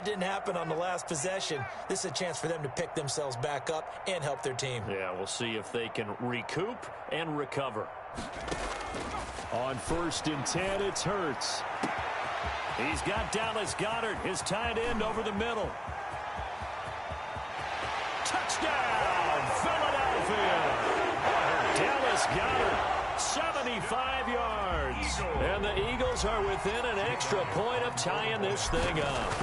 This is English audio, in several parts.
didn't happen on the last possession. This is a chance for them to pick themselves back up and help their team. Yeah, we'll see if they can recoup and recover. On 1st and 10, it's Hurts. He's got Dallas Goedert, his tight end, over the middle. Touchdown, Philadelphia! Dallas Goedert, 75 yards. And the Eagles are within an extra point of tying this thing up.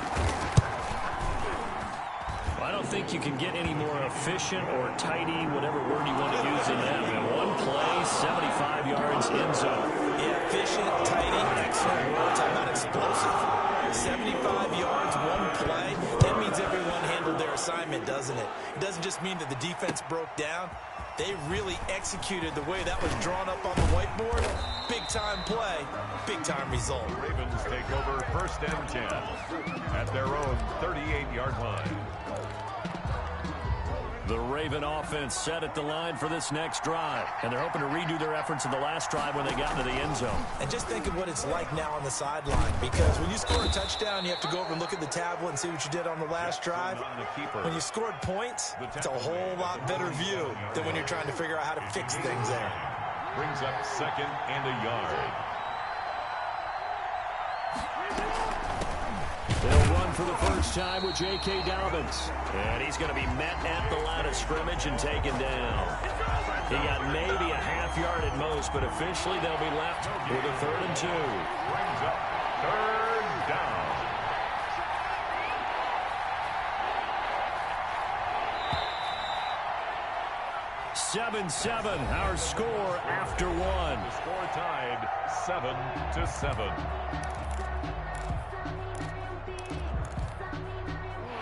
I don't think you can get any more efficient or tidy, whatever word you want to use in that. In one play, 75 yards end zone. Yeah, efficient, tidy, excellent. We're talking about explosive. 75 yards, one play. That means everyone handled their assignment, doesn't it? It doesn't just mean that the defense broke down. They really executed the way that was drawn up on the whiteboard. Big-time play, big-time result. The Ravens take over 1st and 10 at their own 38-yard line. The Raven offense set at the line for this next drive. And they're hoping to redo their efforts in the last drive when they got into the end zone. And just think of what it's like now on the sideline. Because when you score a touchdown, you have to go over and look at the tablet and see what you did on the last drive. When you scored points, it's a whole lot better view than when you're trying to figure out how to fix things there. Brings up 2nd and a yard. They'll run for the first time with J.K. Dobbins. And he's going to be met at the line of scrimmage and taken down. He got maybe a half yard at most, but officially they'll be left with a 3rd and 2. Brings up 3rd down. Seven, our score after one. The score tied 7-7.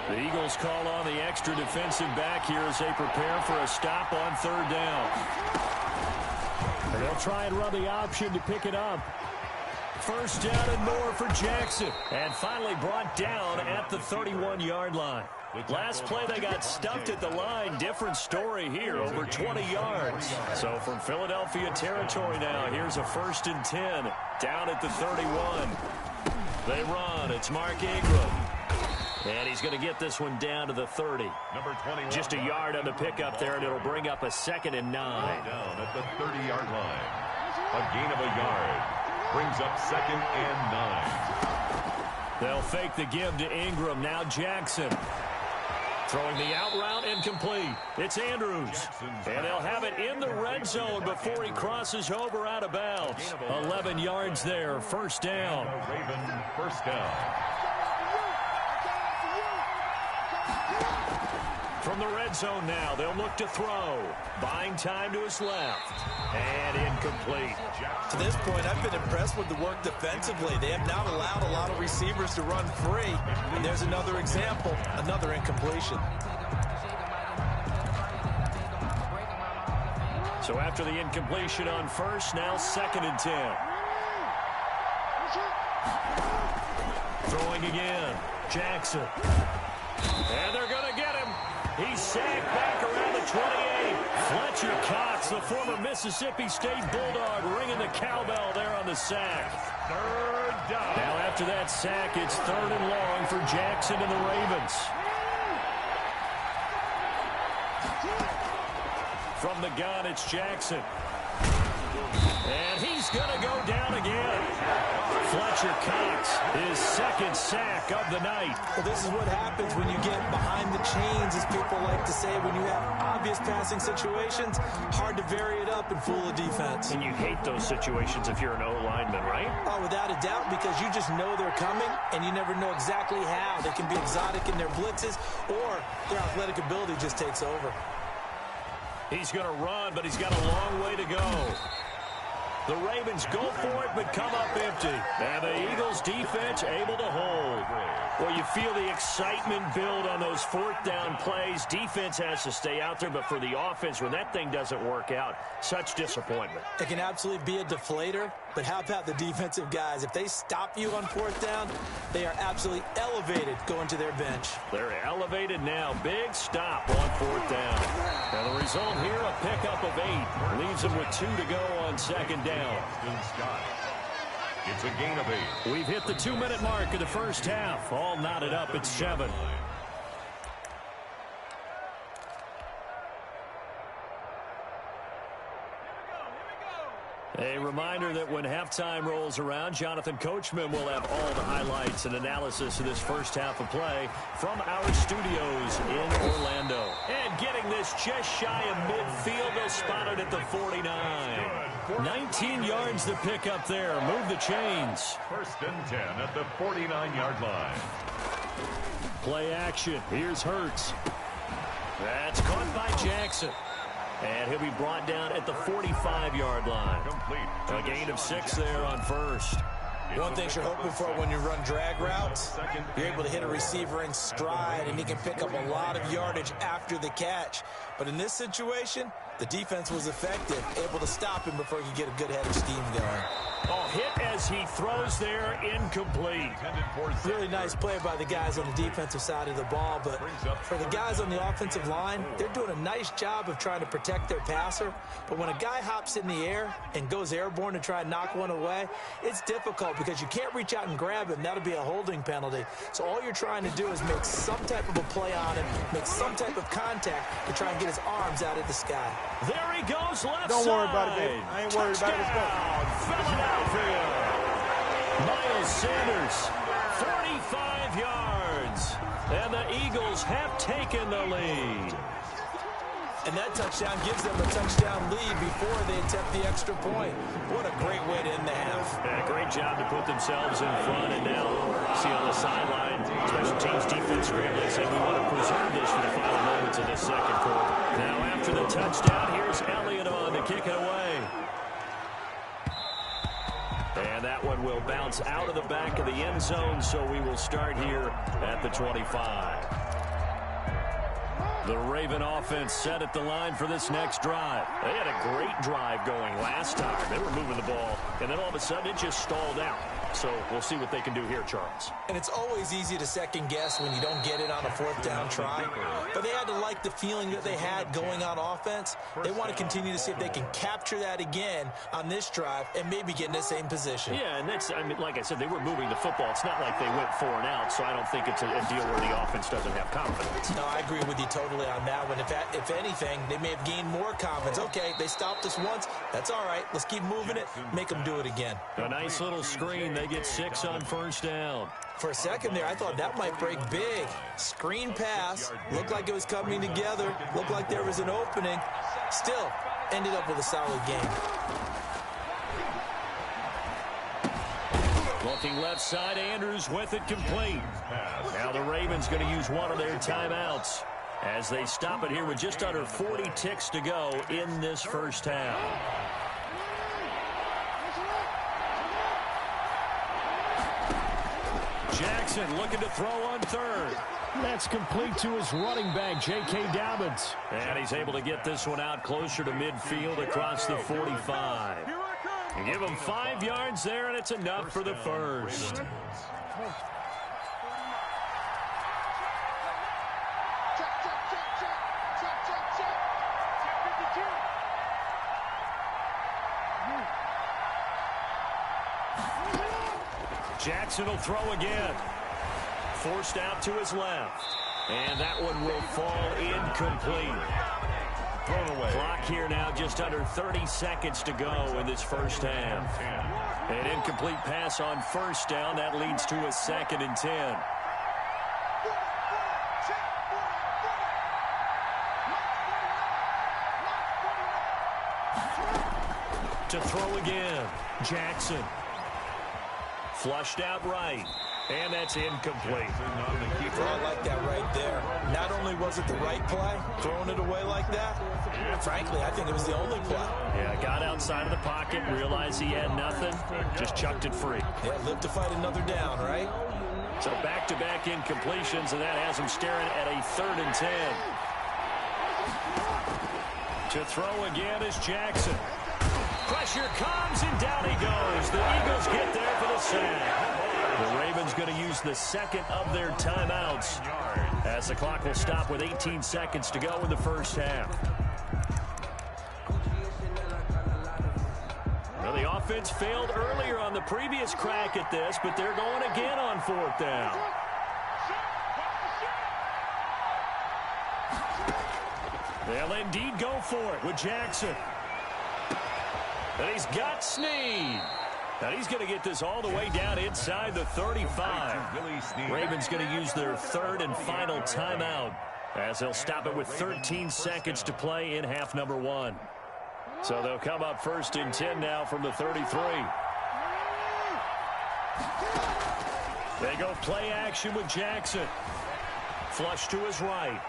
The Eagles call on the extra defensive back here as they prepare for a stop on 3rd down. And they'll try and run the option to pick it up. 1st down and more for Jackson. And finally brought down at the 31-yard line. Last play they got stuffed at the line. Different story here, over 20 yards. So from Philadelphia territory now, here's a 1st and 10 down at the 31. They run. It's Mark Ingram. And he's going to get this one down to the 30. Number 21. Just a yard on the pickup there, and it'll bring up a 2nd and 9. Down at the 30-yard line. A gain of a yard. Brings up 2nd and 9. They'll fake the give to Ingram. Now Jackson. Throwing the out route incomplete. It's Andrews. And they'll have it in the red zone before he crosses over out of bounds. 11 yards there. 1st down. Raven, 1st down. From the red zone now, they'll look to throw. Buying time to his left. And incomplete. To this point, I've been impressed with the work defensively. They have not allowed a lot of receivers to run free. And there's another example, another incompletion. So after the incompletion on 1st, now 2nd and 10. Throwing again. Jackson. And they're going to get him. He's sacked back around the 28. Fletcher Cox, the former Mississippi State Bulldog, ringing the cowbell there on the sack. 3rd down. Now after that sack, it's 3rd and long for Jackson and the Ravens. From the gun, it's Jackson. And he's going to go down again. Fletcher Cox, his 2nd sack of the night. Well, this is what happens when you get behind the chains, as people like to say. When you have obvious passing situations, hard to vary it up and fool a defense. And you hate those situations if you're an O-lineman, right? Oh, without a doubt, because you just know they're coming, and you never know exactly how. They can be exotic in their blitzes, or their athletic ability just takes over. He's going to run, but he's got a long way to go. The Ravens go for it, but come up empty. And the Eagles defense able to hold. Well, you feel the excitement build on those 4th down plays. Defense has to stay out there, but for the offense, when that thing doesn't work out, such disappointment. It can absolutely be a deflator, but how about the defensive guys? If they stop you on 4th down, they are absolutely elevated going to their bench. They're elevated now. Big stop on 4th down. Now the result here, a pickup of 8. Leaves them with 2 to go on 2nd down. It's a gain of 8. We've hit the 2-minute mark of the first half. All knotted up at 7. A reminder that when halftime rolls around, Jonathan Coachman will have all the highlights and analysis of this first half of play from our studios in Orlando. And getting this just shy of midfield, they'll spot it at the 49. 19 yards to pick up there. Move the chains. 1st and 10 at the 49-yard line. Play action. Here's Hurts. That's caught by Jackson. And he'll be brought down at the 45-yard line. A gain of 6 there on first. One thing you're hoping for when you run drag routes, you're able to hit a receiver in stride, and he can pick up a lot of yardage after the catch. But in this situation, the defense was effective, able to stop him before he could get a good head of steam going. Oh, hit as he throws there, incomplete. Really nice play by the guys on the defensive side of the ball, but for the guys on the offensive line, they're doing a nice job of trying to protect their passer. But when a guy hops in the air and goes airborne to try and knock one away, it's difficult because you can't reach out and grab him. That'll be a holding penalty. So all you're trying to do is make some type of a play on him, make some type of contact to try and get his arms out of the sky. There he goes, left Don't side. worry about it, baby. I ain't worried about it. Let's go. Philadelphia. Miles Sanders, 45 yards. And the Eagles have taken the lead. And that touchdown gives them a touchdown lead before they attempt the extra point. What a great way to end the half. Yeah, great job to put themselves in front. And now, see on the sideline, special teams defense scrambling, saying we want to preserve this for the final moments of this second quarter. Now, after the touchdown, here's Elliott on to kick it away. And that one will bounce out of the back of the end zone, so we will start here at the 25. The Raven offense set at the line for this next drive. They had a great drive going last time. They were moving the ball, and then all of a sudden it just stalled out. So we'll see what they can do here, Charles. And it's always easy to second guess when you don't get it on a 4th down try. But they had to like the feeling that they had going on offense. They want to continue to see if they can capture that again on this drive and maybe get in the same position. Yeah, and that's, I mean, like I said, they were moving the football. It's not like they went 4 and out, so I don't think it's a deal where the offense doesn't have confidence. No, I agree with you totally on that one. If anything, they may have gained more confidence. Okay, they stopped us once. That's all right. Let's keep moving it. Make them do it again. A nice little screen. They get 6 on first down. For a second there, I thought that might break big. Screen pass. Looked like it was coming together. Looked like there was an opening. Still, ended up with a solid game. Looking left side, Andrews with it complete. Now the Ravens going to use one of their timeouts as they stop it here with just under 40 ticks to go in this first half. Jackson looking to throw on third. That's complete to his running back, J.K. Dobbins. And he's able to get this one out closer to midfield across the 45. Give him 5 yards there, and it's enough for the first. Jackson will throw again. Forced out to his left. And that one will fall incomplete. Thrown away. Clock here now just under 30 seconds to go in this first half. An incomplete pass on first down. That leads to a 2nd and 10. To throw again. Jackson. Flushed out right. And that's incomplete. I like that right there. Not only was it the right play, throwing it away like that, frankly, I think it was the only play. Yeah, got outside of the pocket, realized he had nothing, just chucked it free. Yeah, live to fight another down, right? So back-to-back incompletions, and that has him staring at a 3rd and 10. To throw again is Jackson. Pressure comes, and down he goes. The Eagles get there for the sack. The Ravens going to use the 2nd of their timeouts as the clock will stop with 18 seconds to go in the first half. Well, the offense failed earlier on the previous crack at this, but they're going again on 4th down. They'll indeed go for it with Jackson. And he's got Snead. And he's going to get this all the way down inside the 35. Ravens going to use their 3rd and final timeout as they'll stop it with 13 seconds to play in half number 1. So they'll come up 1st and 10 now from the 33. They go play action with Jackson. Flush to his right.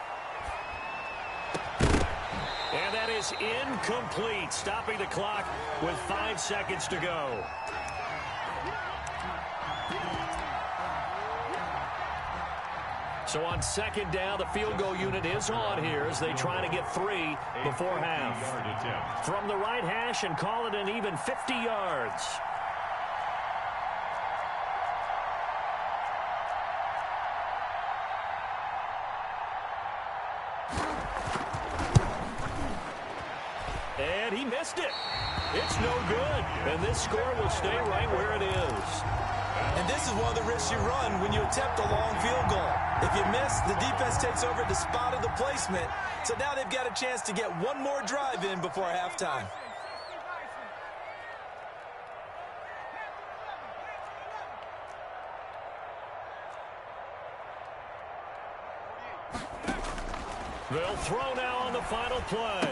And that is incomplete, stopping the clock with 5 seconds to go. So on 2nd down, the field goal unit is on here as they try to get 3 before half. From the right hash and call it an even 50 yards. And he missed it. It's no good. And this score will stay right where it is. And this is one of the risks you run when you attempt a long field goal. If you miss, the defense takes over at the spot of the placement. So now they've got a chance to get one more drive in before halftime. They'll throw now on the final play.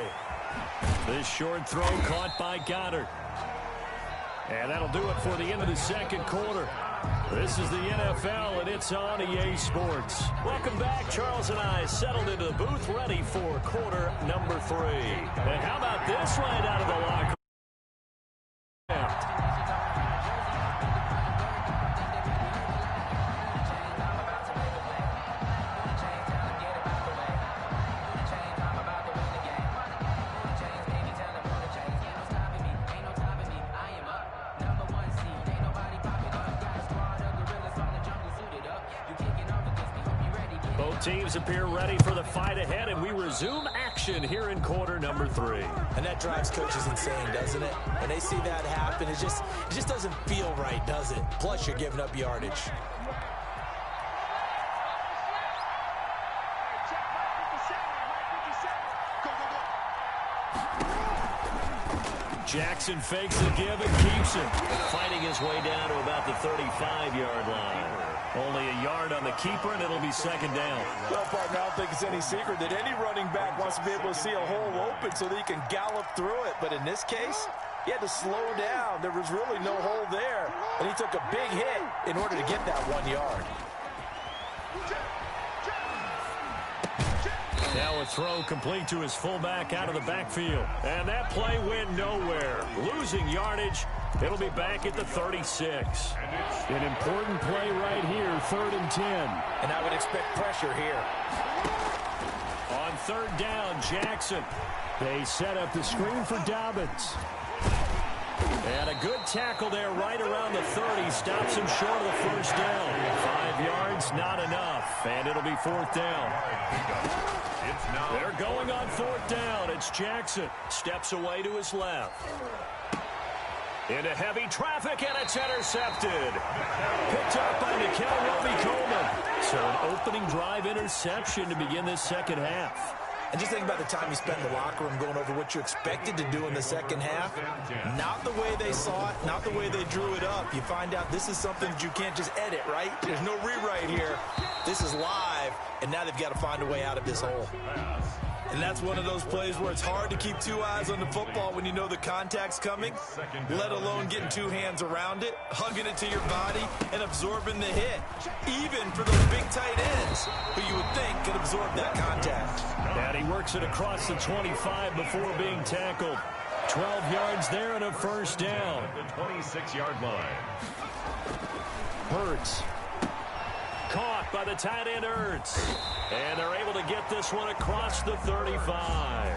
This short throw caught by Goddard. And that'll do it for the end of the 2nd quarter. This is the NFL, and it's on EA Sports. Welcome back. Charles and I settled into the booth, ready for quarter number 3. And how about this right out of the locker room? Teams appear ready for the fight ahead, and we resume action here in quarter number 3. And that drives coaches insane, doesn't it? When they see that happen, it just doesn't feel right, does it? Plus, you're giving up yardage. Jackson fakes the give and keeps it, fighting his way down to about the 35-yard line. Only a yard on the keeper, and it'll be 2nd down. Well, partner, I don't think it's any secret that any running back wants to be able to see a hole open so that he can gallop through it. But in this case, he had to slow down. There was really no hole there, and he took a big hit in order to get that 1 yard. Now a throw complete to his fullback out of the backfield. And that play went nowhere. Losing yardage. It'll be back at the 36. An important play right here, 3rd and 10. And I would expect pressure here. On 3rd down, Jackson. They set up the screen for Dobbins. And a good tackle there right around the 30. Stops him short of the 1st down. 5 yards, not enough. And it'll be 4th down. They're going on 4th down. It's Jackson. Steps away to his left. Into heavy traffic, and it's intercepted. Picked up by Roby Coleman. So an opening drive interception to begin this 2nd half. And just think about the time you spent in the locker room going over what you expected to do in the 2nd half. Not the way they saw it, not the way they drew it up. You find out this is something that you can't just edit, right? There's no rewrite here. This is live, and now they've got to find a way out of this hole. And that's one of those plays where it's hard to keep 2 eyes on the football when you know the contact's coming, let alone getting 2 hands around it, hugging it to your body, and absorbing the hit, even for those big tight ends who you would think could absorb that contact. And he works it across the 25 before being tackled. 12 yards there and a 1st down. The 26-yard line. Hurts. Caught by the tight end Ertz. And they're able to get this one across the 35.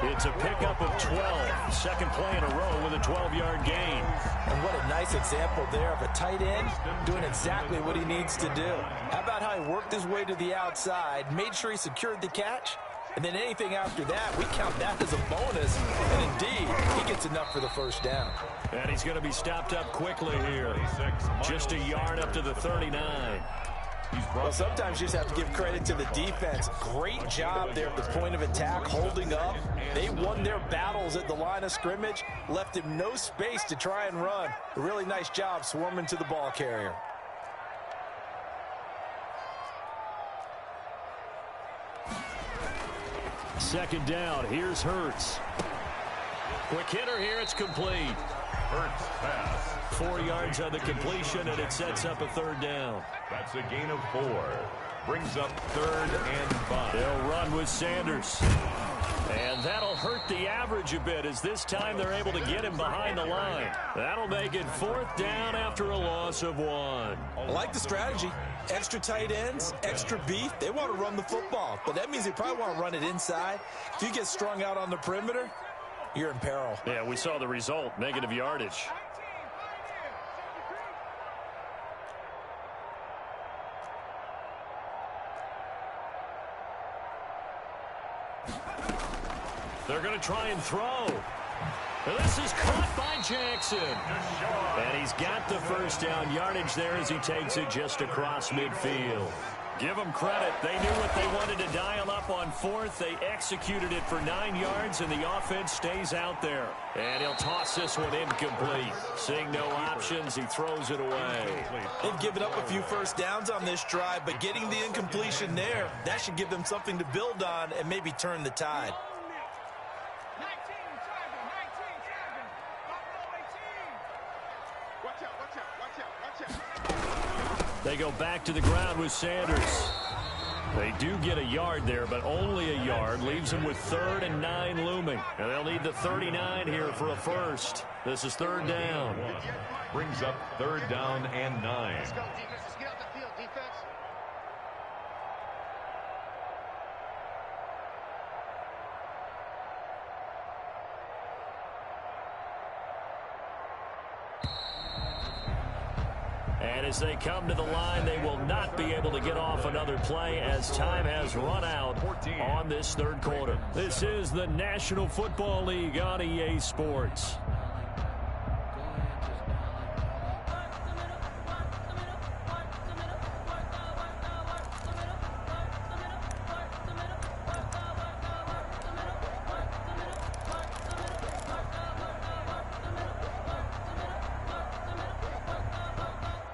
It's a pickup of 12. Second play in a row with a 12-yard gain. And what a nice example there of a tight end doing exactly what he needs to do. How about how he worked his way to the outside, made sure he secured the catch, And then anything after that, we count that as a bonus. And indeed, he gets enough for the first down. And he's going to be stopped up quickly here. Just a yard up to the 39. Well, sometimes you just have to give credit to the defense. Great job there at the point of attack, holding up. They won their battles at the line of scrimmage, left him no space to try and run. A really nice job swarming to the ball carrier. Second down, here's Hurts. Quick hitter here, it's complete. Hurts pass. 4 yards on the completion, and it sets up a third down. That's a gain of 4. Brings up 3rd and 5. They'll run with Sanders. And that'll hurt the average a bit, as this time they're able to get him behind the line. That'll make it 4th down after a loss of 1. I like the strategy. Extra tight ends, extra beef. They want to run the football, but that means they probably want to run it inside. If you get strung out on the perimeter, you're in peril. Yeah, we saw the result, negative yardage. They're going to try and throw. This is caught by Jackson. And he's got the first down yardage there as he takes it just across midfield. Give them credit. They knew what they wanted to dial up on 4th. They executed it for 9 yards, and the offense stays out there. And he'll toss this one incomplete. Seeing no options, he throws it away. They've given up a few first downs on this drive, but getting the incompletion there, that should give them something to build on and maybe turn the tide. They go back to the ground with Sanders. They do get a yard there, but only a yard. Leaves them with 3rd and 9 looming. And they'll need the 39 here for a first. This is 3rd down. Brings up 3rd down and 9. Let's go, defense. Let's get out the field, defense. And as they come to the line, they will not be able to get off another play as time has run out on this 3rd quarter. This is the National Football League on EA Sports.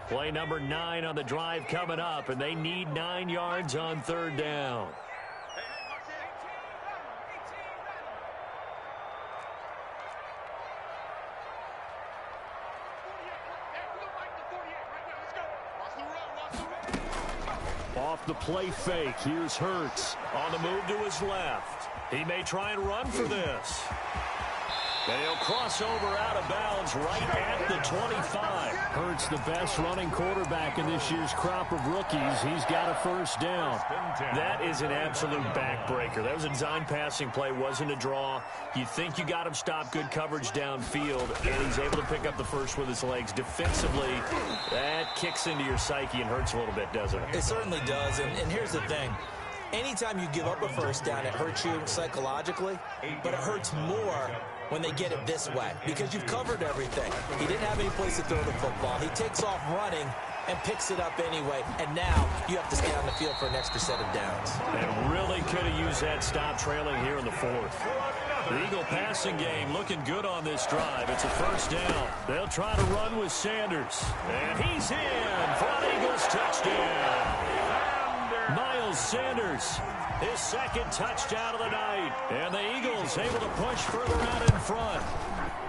Play number 9 on the drive coming up, and they need 9 yards on 3rd down. Off the play fake, here's Hurts. On the move to his left. He may try and run for this. And he'll cross over out of bounds right at the 25. Hurts the best running quarterback in this year's crop of rookies. He's got a first down. That is an absolute backbreaker. That was a design passing play, wasn't a draw. You think you got him stopped, good coverage downfield, and he's able to pick up the first with his legs. Defensively, that kicks into your psyche and hurts a little bit, doesn't it? It certainly does, and here's the thing. Anytime you give up a first down, it hurts you psychologically, but it hurts more when they get it this way because you've covered everything. He didn't have any place to throw the football. He takes off running and picks it up anyway, and now you have to stay on the field for an extra set of downs. And really could have used that stop trailing here in the 4th. The Eagle passing game looking good on this drive. It's a first down. They'll try to run with Sanders. And he's in for an Eagles touchdown. Miles Sanders, his 2nd touchdown of the night. And the Eagles able to push further out in front.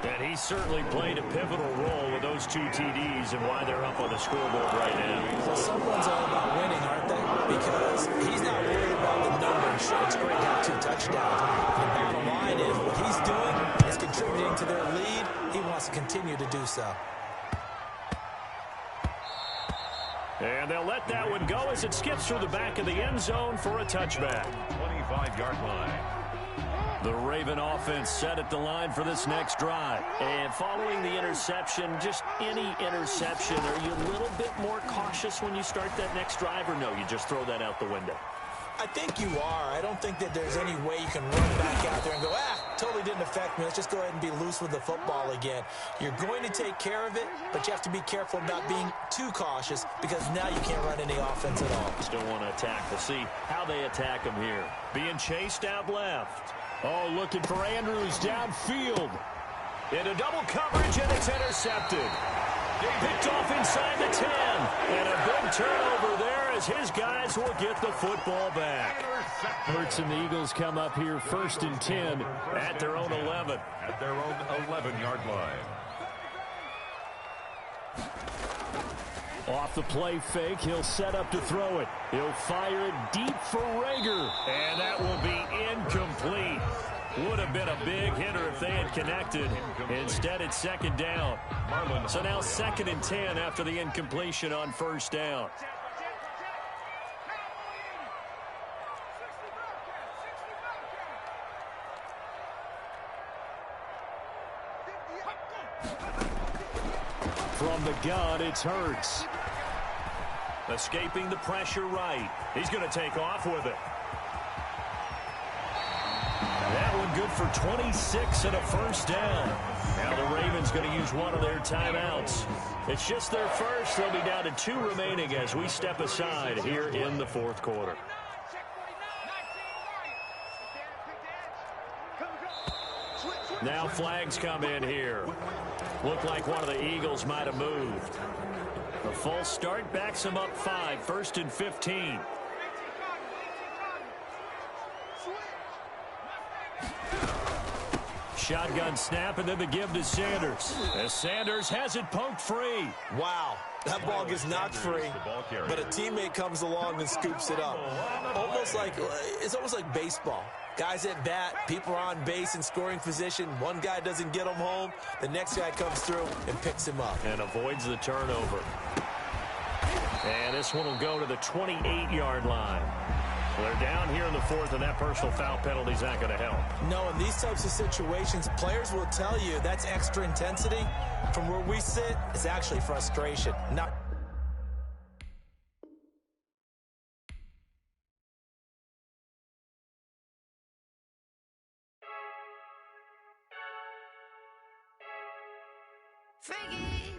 And he certainly played a pivotal role with those 2 TDs and why they're up on the scoreboard right now. So someone's all about winning, aren't they? Because he's not worried about the numbers. Sure, it's great to have 2 touchdowns. The bottom line is what he's doing is contributing to their lead. He wants to continue to do so. And they'll let that one go as it skips through the back of the end zone for a touchback. 25-yard line. The Raven offense set at the line for this next drive. And following the interception, just any interception, are you a little bit more cautious when you start that next drive, or no, you just throw that out the window? I think you are. I don't think that there's any way you can run back out there and go, totally didn't affect me. Let's just go ahead and be loose with the football again. You're going to take care of it, but you have to be careful about being too cautious because now you can't run any offense at all. Still want to attack. We'll see how they attack him here. Being chased out left. Oh, looking for Andrews downfield. Into double coverage, and it's intercepted. Picked off inside the 10. And a big turnover there as his guys will get the football back. Hurts and the Eagles come up here 1st and 10 at their own 11. At their own 11-yard line. Off the play fake, he'll set up to throw it. He'll fire it deep for Rager. And that will be incomplete. Would have been a big hitter if they had connected. Instead, it's 2nd down. So now 2nd and 10 after the incompletion on 1st down. From the gun, it's Hurts. Escaping the pressure right. He's going to take off with it. That one good for 26 and a 1st down. Now the Ravens going to use one of their timeouts. It's just their first. They'll be down to 2 remaining as we step aside here in the 4th quarter. Now flags come in here. Looked like one of the Eagles might have moved. The false start backs them up 5, 1st and 15. Shotgun snap, and then the give to Sanders. As Sanders has it poked free. Wow, that ball gets knocked free, but a teammate comes along and scoops it up. It's almost like baseball. Guys at bat, people are on base in scoring position. One guy doesn't get him home. The next guy comes through and picks him up. And avoids the turnover. And this one will go to the 28-yard line. They're down here in the 4th, and that personal foul penalty is not going to help. No, in these types of situations, players will tell you that's extra intensity. From where we sit, it's actually frustration. Not Freaky.